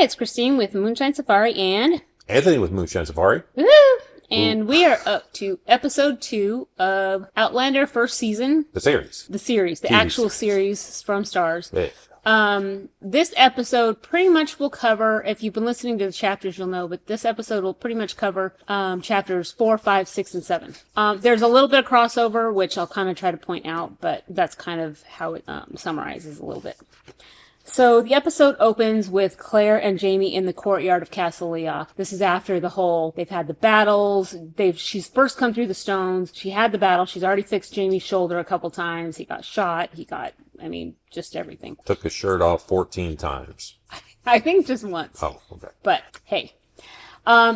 it's Christine with Moonshine Safari and... Anthony with Moonshine Safari. Woo! And we are up to episode 2 of Outlander first season. The series. The actual series from Starz. Yeah. This episode pretty much will cover, if you've been listening to the chapters, you'll know, but this episode will pretty much cover chapters 4, 5, 6, and 7. There's a little bit of crossover, which I'll kind of try to point out, but that's kind of how it summarizes a little bit. So the episode opens with Claire and Jamie in the courtyard of Castle Leoch. This is after they've had the battles. She's first come through the stones. She had the battle. She's already fixed Jamie's shoulder a couple times. He got shot. Just everything. Took his shirt off 14 times. I think just once. Oh, okay. But hey.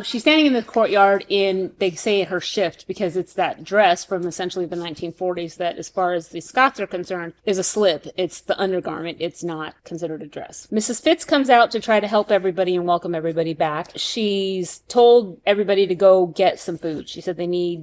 She's standing in the courtyard they say her shift, because it's that dress from essentially the 1940s that, as far as the Scots are concerned, is a slip. It's the undergarment. It's not considered a dress. Mrs. Fitz comes out to try to help everybody and welcome everybody back. She's told everybody to go get some food. She said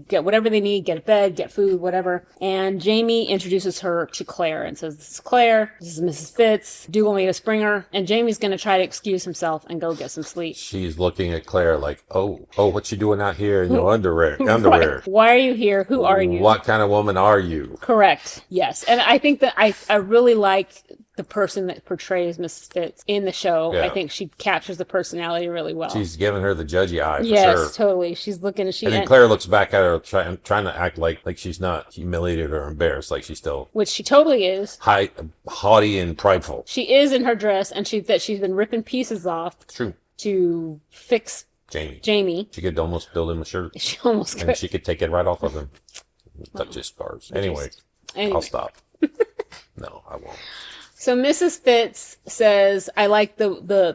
get whatever they need, get a bed, get food, whatever. And Jamie introduces her to Claire and says, "This is Claire. This is Mrs. Fitz. Do you want me to spring her?" And Jamie's going to try to excuse himself and go get some sleep. She's looking at Claire like, oh, what you doing out here in your underwear? Right. Why are you here? Who are you? What kind of woman are you? Correct. Yes. And I think that I really like the person that portrays Mrs. Fitz in the show. Yeah. I think she captures the personality really well. She's giving her the judgy eye, for sure. Yes, totally. She's looking at... And then Claire looks back at her trying to act like she's not humiliated or embarrassed, like she's still... Which she totally is. Haughty and prideful. She is in her dress, and she's been ripping pieces off. True. To fix... Jamie. She could almost build him a shirt. She almost could. And she could take it right off of him. Touch his scars. Anyway, I'll stop. No, I won't. So Mrs. Fitz says, I like the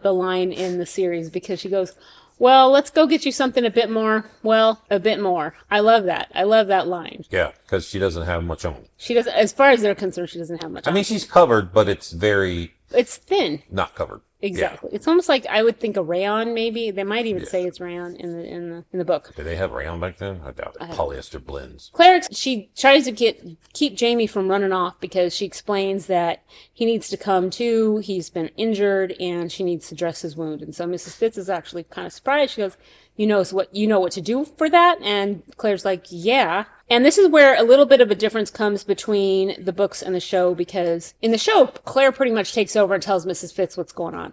line in the series, because she goes, "Well, let's go get you something a bit more." Well, a bit more. I love that. I love that line. Yeah, because she doesn't have much on. She doesn't, as far as they're concerned, she doesn't have much on. I mean, she's covered, but it's thin. Not covered. Exactly. Yeah. It's almost like, I would think, a rayon, maybe. They might even say it's rayon in the book. Did they have rayon back then? I doubt it. Polyester blends. Claire, she tries to keep Jamie from running off, because she explains that he needs to come too. He's been injured, and she needs to dress his wound. And so Mrs. Fitz is actually kind of surprised. She goes, you know what to do for that? And Claire's like, yeah. And this is where a little bit of a difference comes between the books and the show, because in the show, Claire pretty much takes over and tells Mrs. Fitz what's going on.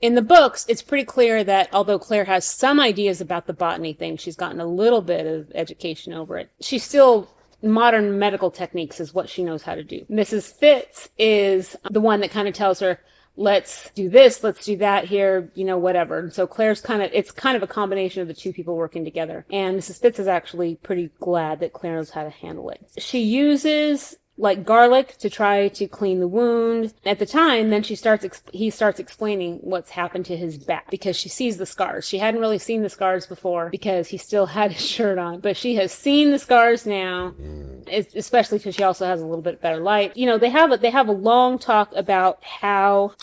In the books, it's pretty clear that although Claire has some ideas about the botany thing, she's gotten a little bit of education over it. She's still... modern medical techniques is what she knows how to do. Mrs. Fitz is the one that kind of tells her, let's do this, let's do that here, whatever. And so Claire's it's kind of a combination of the two people working together. And Mrs. Fitz is actually pretty glad that Claire knows how to handle it. She uses garlic to try to clean the wound. At the time, then he starts explaining what's happened to his back, because she sees the scars. She hadn't really seen the scars before because he still had his shirt on, but she has seen the scars now, especially because she also has a little bit better light. They have a long talk about how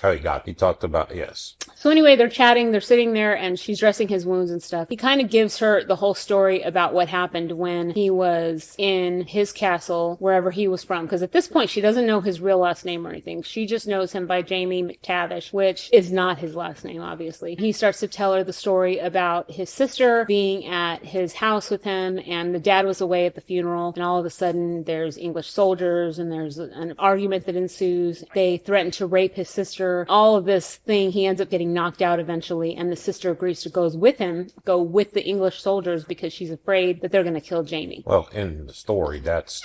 he talked about, yes. So anyway, they're chatting, they're sitting there, and she's dressing his wounds and stuff. He kind of gives her the whole story about what happened when he was in his castle, wherever he was from. Because at this point, she doesn't know his real last name or anything. She just knows him by Jamie McTavish, which is not his last name, obviously. He starts to tell her the story about his sister being at his house with him, and the dad was away at the funeral, and all of a sudden, there's English soldiers, and there's an argument that ensues. They threaten to rape his sister. All of this thing, he ends up getting knocked out eventually, and the sister agrees to go with the English soldiers, because she's afraid that they're going to kill Jamie. Well, in the story, that's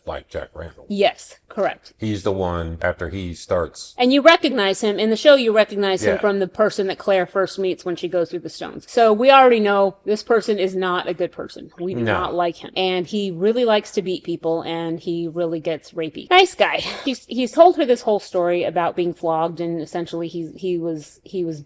Black Jack Randall. Yes, correct. He's the one after he starts. And you recognize him in the show. You recognize him from the person that Claire first meets when she goes through the stones. So we already know this person is not a good person. We do not like him, and he really likes to beat people, and he really gets rapey. Nice guy. He's told her this whole story about being flogged, and essentially he was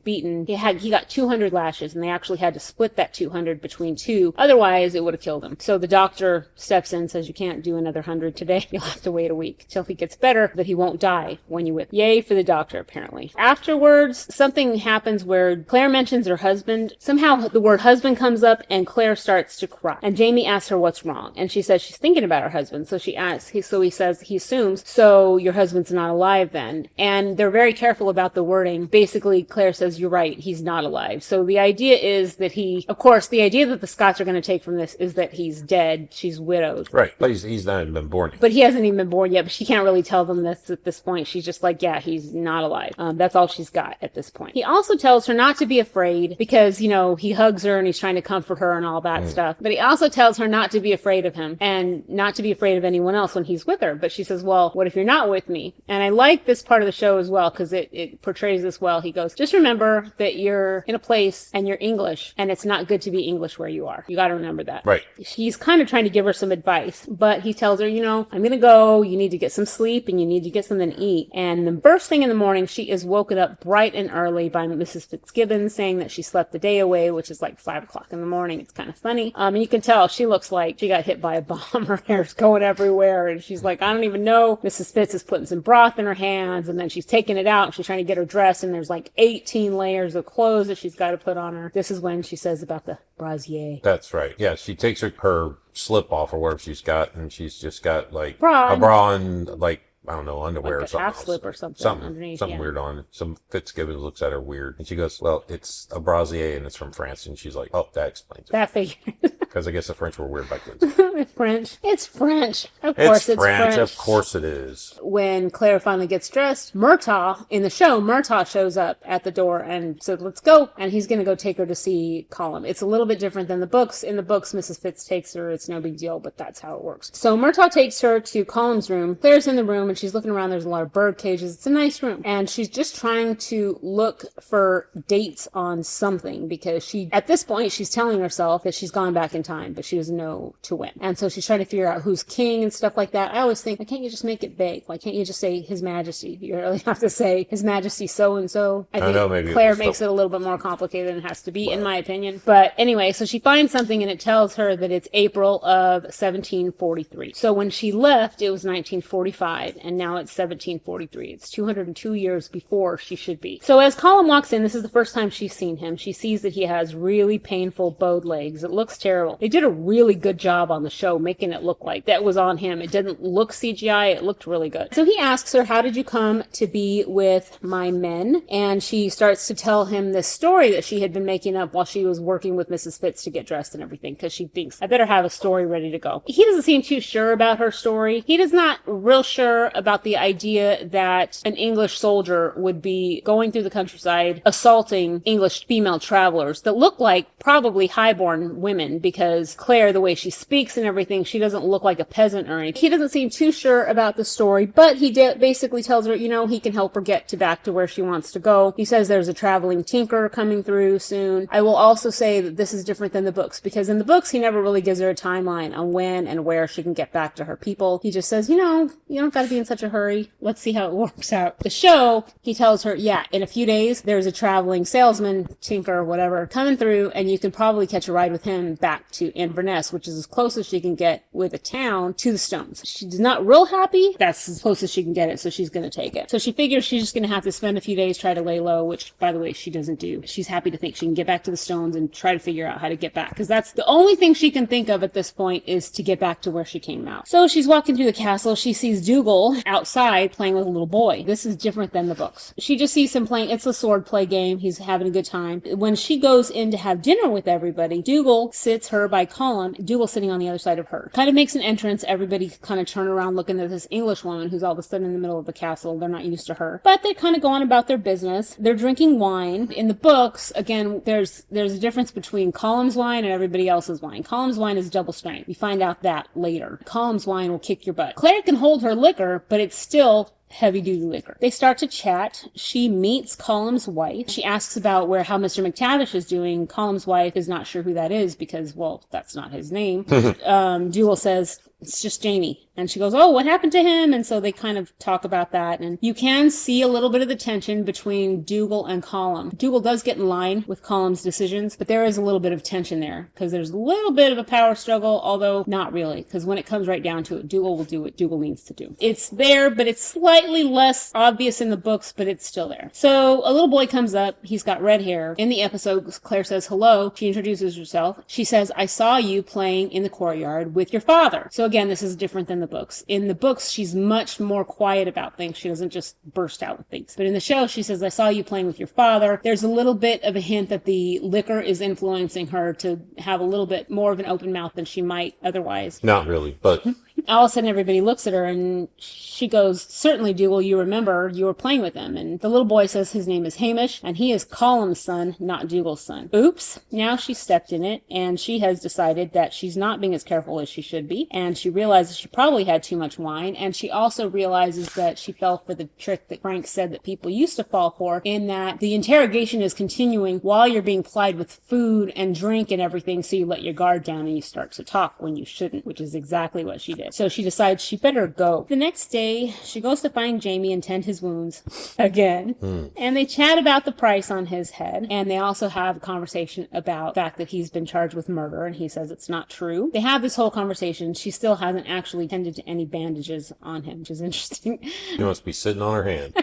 beaten. He got 200 lashes, and they actually had to split that 200 between two. Otherwise, it would have killed him. So the doctor steps in and says, "You can't do another 100 today. You'll have to wait a week till he gets better, that he won't die when you whip. Yay for the doctor, apparently. Afterwards, something happens where Claire mentions her husband. Somehow the word husband comes up and Claire starts to cry. And Jamie asks her what's wrong. And she says she's thinking about her husband. So she asks, he says, he assumes, so your husband's not alive then. And they're very careful about the wording. Basically, Claire says, you're right, he's not alive. So the idea is that the idea that the Scots are going to take from this is that he's dead. She's widowed. Right. But he's not even been born yet. But he hasn't even been born yet. But she can't really tell them this at this point. She's just like, yeah, he's not alive. That's all she's got at this point. He also tells her not to be afraid because, he hugs her and he's trying to comfort her and all that stuff. But he also tells her not to be afraid of him and not to be afraid of anyone else when he's with her. But she says, well, what if you're not with me? And I like this part of the show as well because it portrays this well. He goes, just remember that you're in a place and you're English and it's not good to be English where you are. You got to remember that. Right. He's kind of trying to give her some advice, but he tells her, I'm going to go. You need to get some sleep and you need to get something to eat. And the first thing in the morning, she is woken up bright and early by Mrs. Fitzgibbon saying that she slept the day away, which is like 5 o'clock in the morning. It's kind of funny. And you can tell she looks like she got hit by a bomb. Her hair's going everywhere. And she's like, I don't even know. Mrs. Fitz is putting some broth in her hands and then she's taking it out and she's trying to get her dressed and there's like 18 layers of clothes that she's got to put on her. This is when she says about the brasier. That's right. Yeah, she takes her slip off or whatever she's got and she's just got like bra a bra and like, I don't know, underwear like or something. Half slip or something underneath. Something weird on. Some Fitzgibbon looks at her weird. And she goes, well, it's a brasier and it's from France. And she's like, oh, that explains it. That figures. Because I guess the French were weird back then. French. It's French. Of course it's French. Of course it is. When Claire finally gets dressed, Murtaugh, in the show, Murtaugh shows up at the door and said, let's go. And he's going to go take her to see Colum. It's a little bit different than the books. In the books, Mrs. Fitz takes her. It's no big deal, but that's how it works. So Murtaugh takes her to Colum's room. Claire's in the room and she's looking around. There's a lot of bird cages. It's a nice room. And she's just trying to look for dates on something because at this point, she's telling herself that she's gone back in time, but she doesn't know to when. And so she's trying to figure out who's king and stuff like that. I always think, why can't you just make it vague? Why can't you just say His Majesty? You really have to say His Majesty so-and-so. I think maybe Claire makes it a little bit more complicated than it has to be, in my opinion. But anyway, so she finds something and it tells her that it's April of 1743. So when she left, it was 1945, and now it's 1743. It's 202 years before she should be. So as Colum walks in, this is the first time she's seen him. She sees that he has really painful bowed legs. It looks terrible. They did a really good job on the show making it look like that was on him. It didn't look CGI. It looked really good. So he asks her, how did you come to be with my men? And she starts to tell him this story that she had been making up while she was working with Mrs. Fitz to get dressed and everything, because she thinks, I better have a story ready to go. He doesn't seem too sure about her story. He does not real sure about the idea that an English soldier would be going through the countryside assaulting English female travelers that look like probably highborn women, because Claire, the way she speaks and everything, she doesn't look like a peasant or anything. He doesn't seem too sure about the story, but he basically tells her, he can help her get back to where she wants to go. He says there's a traveling tinker coming through soon. I will also say that this is different than the books, because in the books, he never really gives her a timeline on when and where she can get back to her people. He just says, you don't got to be in such a hurry. Let's see how it works out. The show, he tells her, yeah, in a few days, there's a traveling salesman, tinker, whatever, coming through, and you can probably catch a ride with him back to Inverness, which is as close as she can get with a town to the Stones. She's not real happy. That's as close as she can get it, so she's going to take it. So she figures she's just going to have to spend a few days, try to lay low, which, by the way, she doesn't do. She's happy to think she can get back to the Stones and try to figure out how to get back, because that's the only thing she can think of at this point, is to get back to where she came out. So she's walking through the castle. She sees Dougal outside playing with a little boy. This is different than the books. She just sees him playing. It's a sword play game. He's having a good time. When she goes in to have dinner with everybody, Dougal sits her by Colum. Dougal sitting on the other side of her. Kind of makes an entrance. Everybody kind of turn around looking at this English woman who's all of a sudden in the middle of the castle. They're not used to her. But they kind of go on about their business. They're drinking wine. In the books, again, there's a difference between Colum's wine and everybody else's wine. Colum's wine is double strength. You find out that later. Colum's wine will kick your butt. Claire can hold her liquor, but it's still heavy-duty liquor. They start to chat. She meets Colum's wife. She asks about how Mr. McTavish is doing. Colum's wife is not sure who that is because, well, that's not his name. Dougal says, it's just Jamie. And she goes, oh, what happened to him? And so they kind of talk about that. And you can see a little bit of the tension between Dougal and Colum. Dougal does get in line with Colum's decisions, but there is a little bit of tension there because there's a little bit of a power struggle, although not really, because when it comes right down to it, Dougal will do what Dougal needs to do. It's there, but it's slightly less obvious in the books, but it's still there. So a little boy comes up. He's got red hair. In the episode, Claire says hello. She introduces herself. She says, I saw you playing in the courtyard with your father. So again, this is different than the books. In the books, she's much more quiet about things. She doesn't just burst out with things. But in the show, she says, I saw you playing with your father. There's a little bit of a hint that the liquor is influencing her to have a little bit more of an open mouth than she might otherwise. Not really, but... All of a sudden, everybody looks at her, and she goes, certainly, Dougal, you remember you were playing with him. And the little boy says his name is Hamish, and he is Colum's son, not Dougal's son. Oops. Now she stepped in it, and she has decided that she's not being as careful as she should be, and she realizes she probably had too much wine, and she also realizes that she fell for the trick that Frank said that people used to fall for, in that the interrogation is continuing while you're being plied with food and drink and everything, so you let your guard down and you start to talk when you shouldn't, which is exactly what she did. So she decides she better go. The next day, she goes to find Jamie and tend his wounds again. And they chat about the price on his head. And they also have a conversation about the fact that he's been charged with murder. And he says it's not true. They have this whole conversation. She still hasn't actually tended to any bandages on him, which is interesting. She must be sitting on her hand.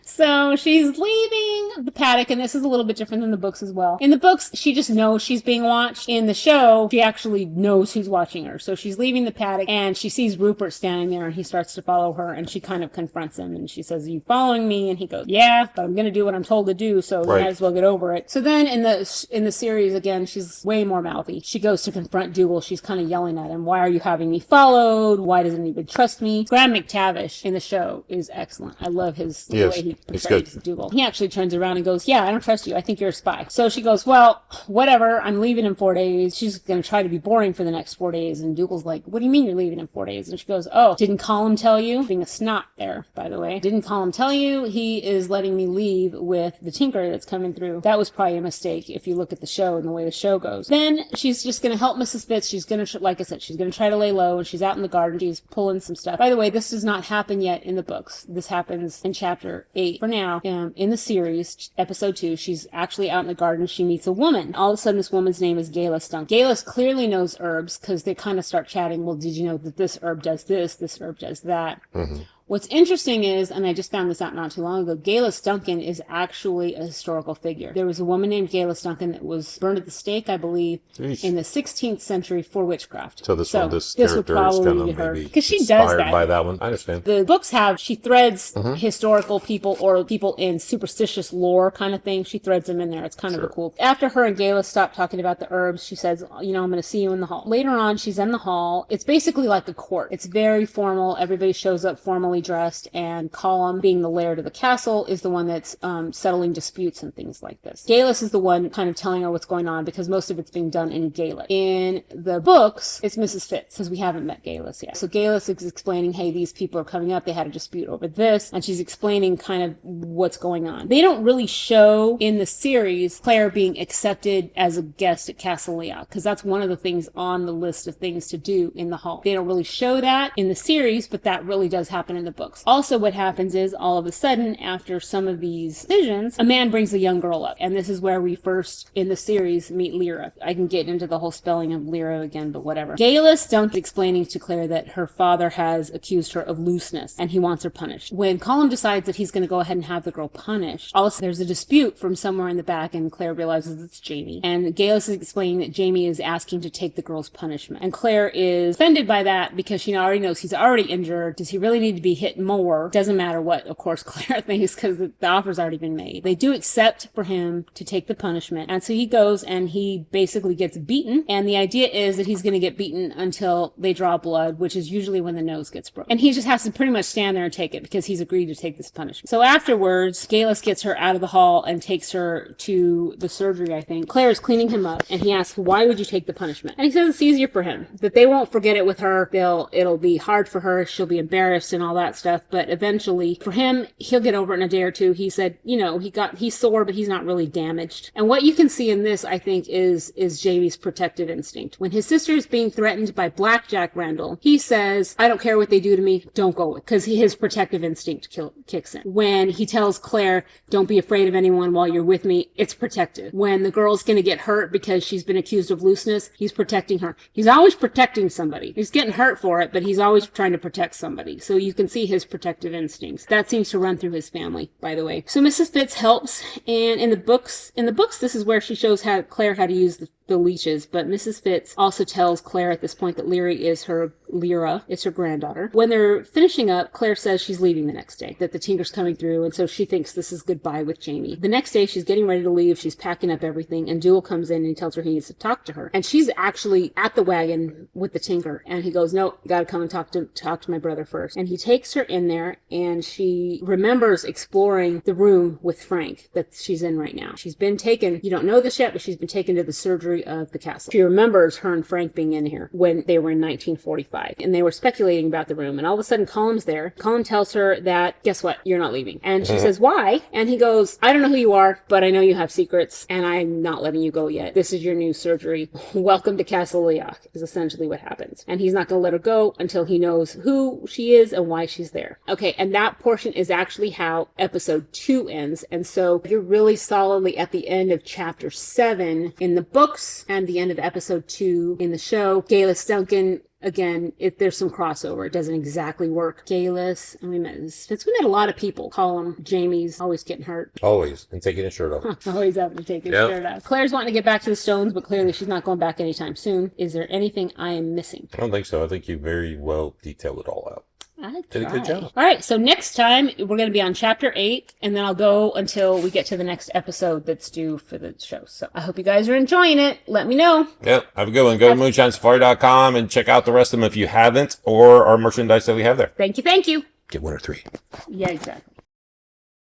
So she's leaving the paddock. And this is a little bit different than the books as well. In the books, she just knows she's being watched. In the show, she actually knows who's watching her. So she's leaving the paddock and she sees Rupert standing there, and he starts to follow her, and she kind of confronts him, and she says, are you following me? And he goes, yeah, but I'm going to do what I'm told to do, so right. You might as well get over it. So then in the series, again, she's way more mouthy. She goes to confront Dougal. She's kind of yelling at him, why are you having me followed? Why doesn't he even trust me? Graham McTavish in the show is excellent. I love the way he portrays Dougal. He actually turns around and goes, yeah, I don't trust you. I think you're a spy. So she goes, well, whatever. I'm leaving in 4 days. She's going to try to be boring for the next 4 days. And Dougal's like, what do you mean you're leaving in 4 days? And she goes, oh, didn't Colum tell you? Being a snot there, by the way. Didn't Colum tell you? He is letting me leave with the tinker that's coming through. That was probably a mistake if you look at the show and the way the show goes. Then she's just going to help Mrs. Fitz. She's going to, like I said, she's going to try to lay low, and she's out in the garden. She's pulling some stuff. By the way, this does not happen yet in the books. This happens in chapter 8. For now, in the series, episode 2, she's actually out in the garden. She meets a woman. All of a sudden, this woman's name is Gayla Dunk. Gayla clearly knows herbs because they kind of start chatting. Well, did you know that this herb does this herb does that? Mm-hmm. What's interesting is, and I just found this out not too long ago, Gayla Duncan is actually a historical figure. There was a woman named Gayla Duncan that was burned at the stake, I believe, in the 16th century for witchcraft. So this character is kind of maybe because she does inspired by that one. I understand. The books she threads historical people or people in superstitious lore kind of thing. She threads them in there. It's kind of a cool. After her and Gayla stop talking about the herbs, she says, I'm going to see you in the hall. Later on, she's in the hall. It's basically like a court. It's very formal. Everybody shows up formally dressed, and Colum, being the laird of the castle, is the one that's settling disputes and things like this. Galus is the one kind of telling her what's going on because most of it's being done in Gaelic. In the books, it's Mrs. Fitz because we haven't met Galus yet. So Galus is explaining, hey, these people are coming up. They had a dispute over this, and she's explaining kind of what's going on. They don't really show in the series Claire being accepted as a guest at Castle Leoch because that's one of the things on the list of things to do in the hall. They don't really show that in the series, but that really does happen in the books. Also, what happens is, all of a sudden, after some of these decisions, a man brings a young girl up. And this is where we first, in the series, meet Lyra. I can get into the whole spelling of Lyra again, but whatever. Galus Dunk is explaining to Claire that her father has accused her of looseness, and he wants her punished. When Colum decides that he's going to go ahead and have the girl punished, all of a sudden there's a dispute from somewhere in the back, and Claire realizes it's Jamie. And Galus is explaining that Jamie is asking to take the girl's punishment. And Claire is offended by that because she already knows he's already injured. Does he really need to be hit more? Doesn't matter what, of course, Claire thinks because the offer's already been made. They do accept for him to take the punishment. And so he goes and he basically gets beaten. And the idea is that he's going to get beaten until they draw blood, which is usually when the nose gets broken. And he just has to pretty much stand there and take it because he's agreed to take this punishment. So afterwards, Galus gets her out of the hall and takes her to the surgery, I think. Claire is cleaning him up and he asks, why would you take the punishment? And he says it's easier for him, that they won't forget it with her. It'll be hard for her. She'll be embarrassed and all that that stuff, but eventually, for him, he'll get over it in a day or two. He said, he's sore, but he's not really damaged. And what you can see in this, I think, is Jamie's protective instinct. When his sister is being threatened by Blackjack Randall, he says, I don't care what they do to me, don't go with it. Because his protective instinct kicks in. When he tells Claire, don't be afraid of anyone while you're with me, it's protective. When the girl's going to get hurt because she's been accused of looseness, he's protecting her. He's always protecting somebody. He's getting hurt for it, but he's always trying to protect somebody. So you can see his protective instincts. That seems to run through his family, by the way. So Mrs. Fitz helps, and in the books, this is where she shows Claire how to use the leashes, but Mrs. Fitz also tells Claire at this point that Lyra is her granddaughter. When they're finishing up, Claire says she's leaving the next day, that the Tinker's coming through, and so she thinks this is goodbye with Jamie. The next day, she's getting ready to leave, she's packing up everything, and Duel comes in and he tells her he needs to talk to her. And she's actually at the wagon with the Tinker, and he goes, no, you gotta come and talk to my brother first. And he takes her in there, and she remembers exploring the room with Frank that she's in right now. She's been taken, you don't know this yet, but she's been taken to the surgery of the castle. She remembers her and Frank being in here when they were in 1945, and they were speculating about the room, and all of a sudden Colum's there. Colum tells her that, guess what, you're not leaving. And she says, why? And he goes, I don't know who you are, but I know you have secrets, and I'm not letting you go yet. This is your new surgery. Welcome to Castle Leoch, is essentially what happens. And he's not going to let her go until he knows who she is and why she's there. Okay, and that portion is actually how episode 2 ends, and so you're really solidly at the end of chapter 7 in the books, and the end of episode 2 in the show. Galus Duncan, again, there's some crossover. It doesn't exactly work. Galus, and we met a lot of people. Colum, Jamie's always getting hurt. Always. And taking his shirt off. Always having to take his shirt off. Claire's wanting to get back to the Stones, but clearly she's not going back anytime soon. Is there anything I am missing? I don't think so. I think you very well detailed it all out. I did a good job. All right, so next time we're going to be on chapter 8, and then I'll go until we get to the next episode that's due for the show. So I hope you guys are enjoying it. Let me know. Yep, have a good one. Go to moonshinesafari.com and check out the rest of them if you haven't, or our merchandise that we have there. Thank you. Get 1 or 3. Yeah, exactly.